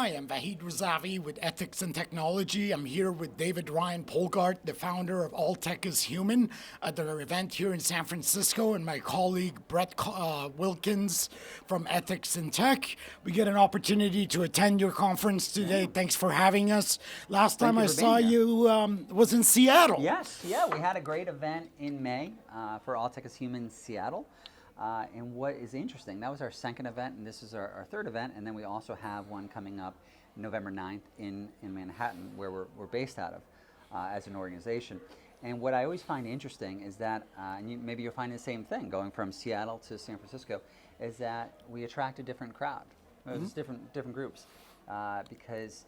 Hi, I'm Vahid Razavi with Ethics and Technology. I'm here with David Ryan Polgar, the founder of All Tech is Human, at their event here in San Francisco, and my colleague Brett Wilkins from Ethics and Tech. We get an opportunity to attend your conference today. Yeah. Thanks for having us. Last time I for saw being here. you was in Seattle. Yes, yeah, we had a great event in May for All Tech is Human Seattle. And what is interesting, that was our second event, and this is our third event, and then we also have one coming up November 9th in Manhattan, where we're based out of as an organization. And what I always find interesting is that, and maybe you'll find the same thing, going from Seattle to San Francisco, is that we attract a different crowd. There's different groups, because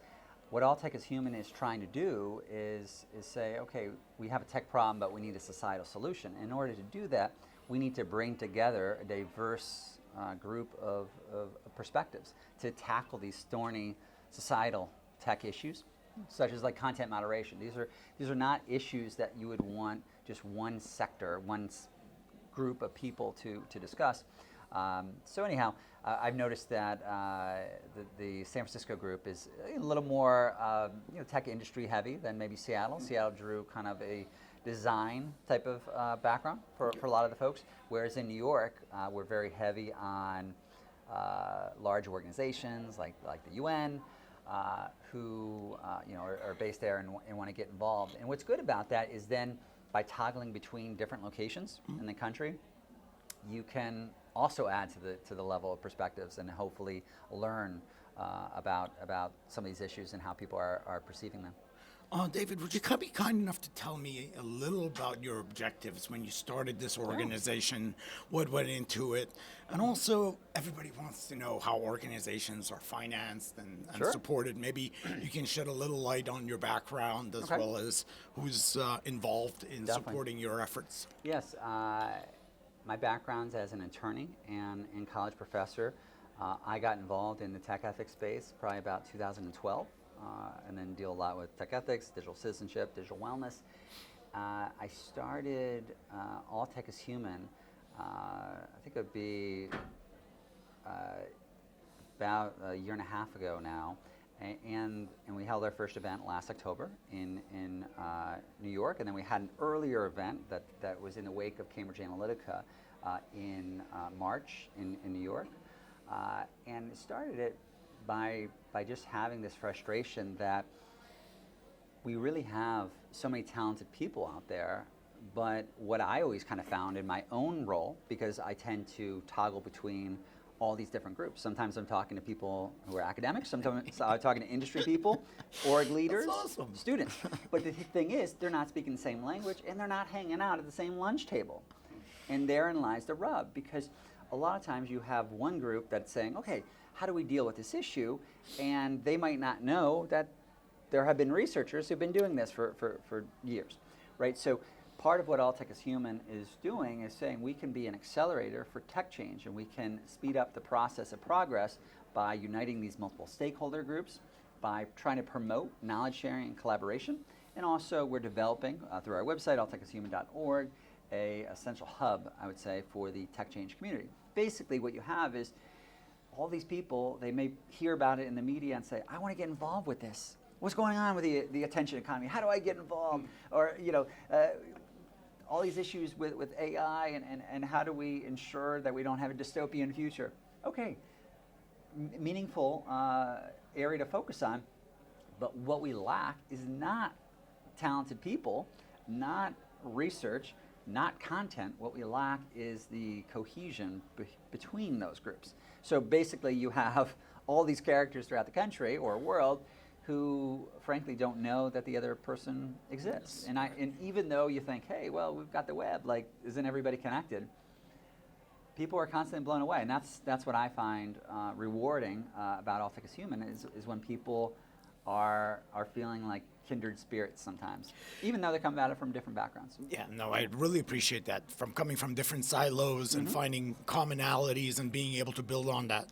what All Tech is Human is trying to do is say, okay, we have a tech problem, but we need a societal solution. In order to do that, we need to bring together a diverse group of perspectives to tackle these thorny societal tech issues, such as like content moderation. These are not issues that you would want just one sector, one group of people to discuss. So anyhow, I've noticed that the San Francisco group is a little more tech industry heavy than maybe Seattle. Seattle drew kind of a design type of background for a lot of the folks, whereas in New York, we're very heavy on large organizations like the UN, who are based there and want to get involved. And what's good about that is then by toggling between different locations in the country, you can also add to the level of perspectives and hopefully learn about some of these issues and how people are perceiving them. David, would you be kind enough to tell me a little about your objectives when you started this organization, what went into it, and also everybody wants to know how organizations are financed and supported. Maybe you can shed a little light on your background as well as who's involved in supporting your efforts. Yes, my background's as an attorney and college professor. I got involved in the tech ethics space probably about 2012. And then deal a lot with tech ethics, digital citizenship, digital wellness. I started All Tech is Human, I think it would be about a year and a half ago now, and we held our first event last October in New York, and then we had an earlier event that was in the wake of Cambridge Analytica in March in New York, and it started it by just having this frustration that we really have so many talented people out there, but what I always kind of found in my own role, because I tend to toggle between all these different groups. Sometimes I'm talking to people who are academics, sometimes I'm talking to industry people, org leaders, students. But the thing is, they're not speaking the same language and they're not hanging out at the same lunch table. And therein lies the rub, because a lot of times you have one group that's saying, okay, how do we deal with this issue? And they might not know that there have been researchers who've been doing this for years, right? So part of what All Tech is Human is doing is saying we can be an accelerator for tech change, and we can speed up the process of progress by uniting these multiple stakeholder groups, by trying to promote knowledge sharing and collaboration. And also we're developing through our website, alltechishuman.org, a essential hub, I would say, for the tech change community. Basically what you have is all these people, they may hear about it in the media and say, I want to get involved with this. What's going on with the attention economy? How do I get involved? Or, all these issues with AI and how do we ensure that we don't have a dystopian future? Okay, meaningful area to focus on, but what we lack is not talented people, not research, not content. What we lack is the cohesion between those groups. So basically you have all these characters throughout the country or world who frankly don't know that the other person exists. And even though you think, hey, well, we've got the web, like, isn't everybody connected? People are constantly blown away. And that's what I find rewarding about All Tech is Human is when people are feeling like kindred spirits sometimes, even though they come at it from different backgrounds. Yeah, no, I really appreciate that, from coming from different silos and finding commonalities and being able to build on that.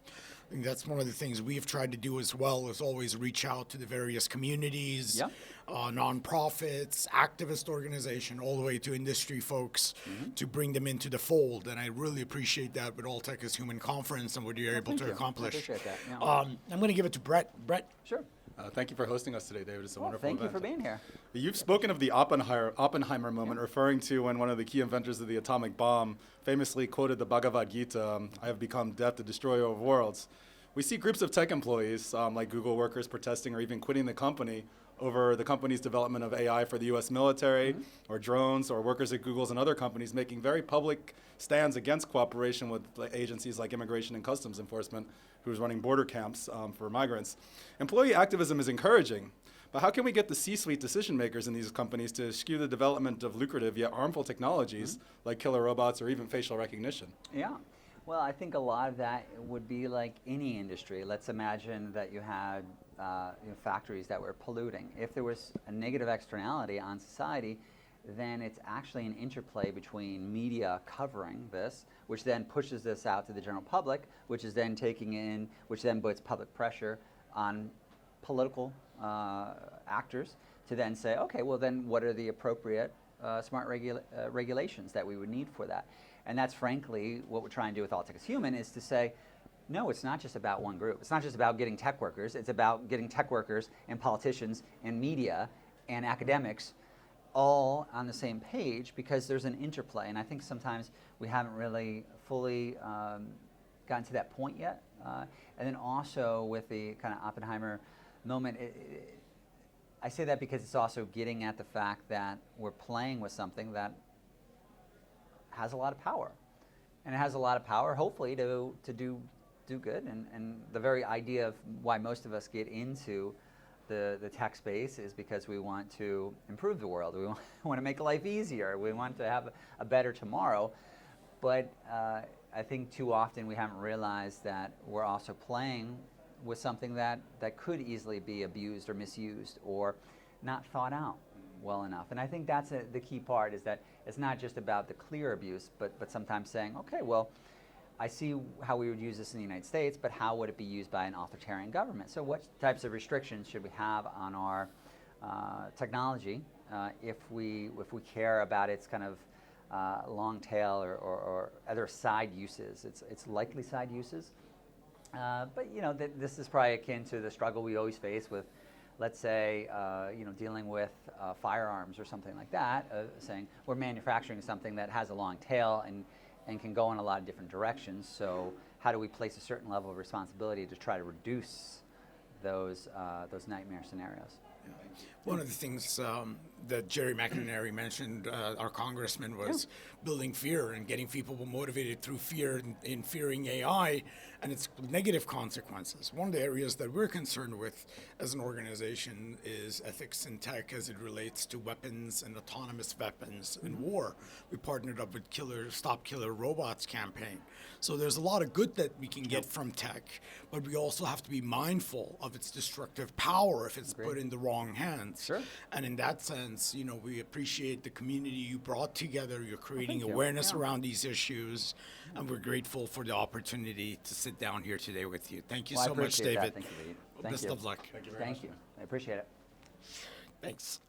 think that's one of the things we've tried to do as well, is always reach out to the various communities, Yeah. nonprofits, activist organization, all the way to industry folks to bring them into the fold. And I really appreciate that with All Tech is Human Conference and what you're able thank to you. I accomplish. appreciate that, yeah. I'm going to give it to Brett. Brett? Sure. Thank you for hosting us today, David. It's a Well, wonderful thank you event. for being here. You've spoken of the Oppenheimer moment, referring to when one of the key inventors of the atomic bomb famously quoted the Bhagavad Gita, I have become death, the destroyer of worlds. We see groups of tech employees, like Google workers, protesting or even quitting the company over the company's development of AI for the U.S. military, or drones, or workers at Google's and other companies making very public stands against cooperation with agencies like Immigration and Customs Enforcement, who's running border camps for migrants. Employee activism is encouraging, but how can we get the C-suite decision makers in these companies to skew the development of lucrative yet harmful technologies like killer robots or even facial recognition? Yeah. Well, I think a lot of that would be like any industry. Let's imagine that you had factories that were polluting. If there was a negative externality on society, then it's actually an interplay between media covering this, which then pushes this out to the general public, which is then which then puts public pressure on political actors to then say, okay, well then what are the appropriate smart regulations that we would need for that? And that's frankly what we're trying to do with All Tech is Human, is to say, no, it's not just about one group. It's not just about getting tech workers. It's about getting tech workers and politicians and media and academics all on the same page, because there's an interplay. And I think sometimes we haven't really fully gotten to that point yet. And then also with the kind of Oppenheimer moment, I say that because it's also getting at the fact that we're playing with something that has a lot of power. And it has a lot of power, hopefully, to do good. And the very idea of why most of us get into the tech space is because we want to improve the world. We want to make life easier. We want to have a better tomorrow. But I think too often we haven't realized that we're also playing with something that could easily be abused or misused or not thought out well enough. And I think that's the key part, is that it's not just about the clear abuse, but sometimes saying, okay, well, I see how we would use this in the United States, but how would it be used by an authoritarian government? So what types of restrictions should we have on our technology if we care about its kind of long tail or other side uses, its likely side uses? But this is probably akin to the struggle we always face with, let's say, dealing with firearms or something like that, saying we're manufacturing something that has a long tail and can go in a lot of different directions. So how do we place a certain level of responsibility to try to reduce those nightmare scenarios? One of the things that Jerry McInerney mentioned, our congressman, was building fear and getting people motivated through fear in fearing AI and its negative consequences. One of the areas that we're concerned with as an organization is ethics in tech as it relates to weapons and autonomous weapons in war. We partnered up with Stop Killer Robots campaign. So there's a lot of good that we can get from tech, but we also have to be mindful of its destructive power if it's put in the wrong hands. Sure. And in that sense, we appreciate the community you brought together. You're creating thank you. awareness Yeah. around these issues, and we're grateful for the opportunity to sit down here today with you. Thank you Well, I so much, appreciate David. that. Thank you, Vahid. Thank Best you. of luck. Thank you very much. Thank you. I appreciate it. Thanks.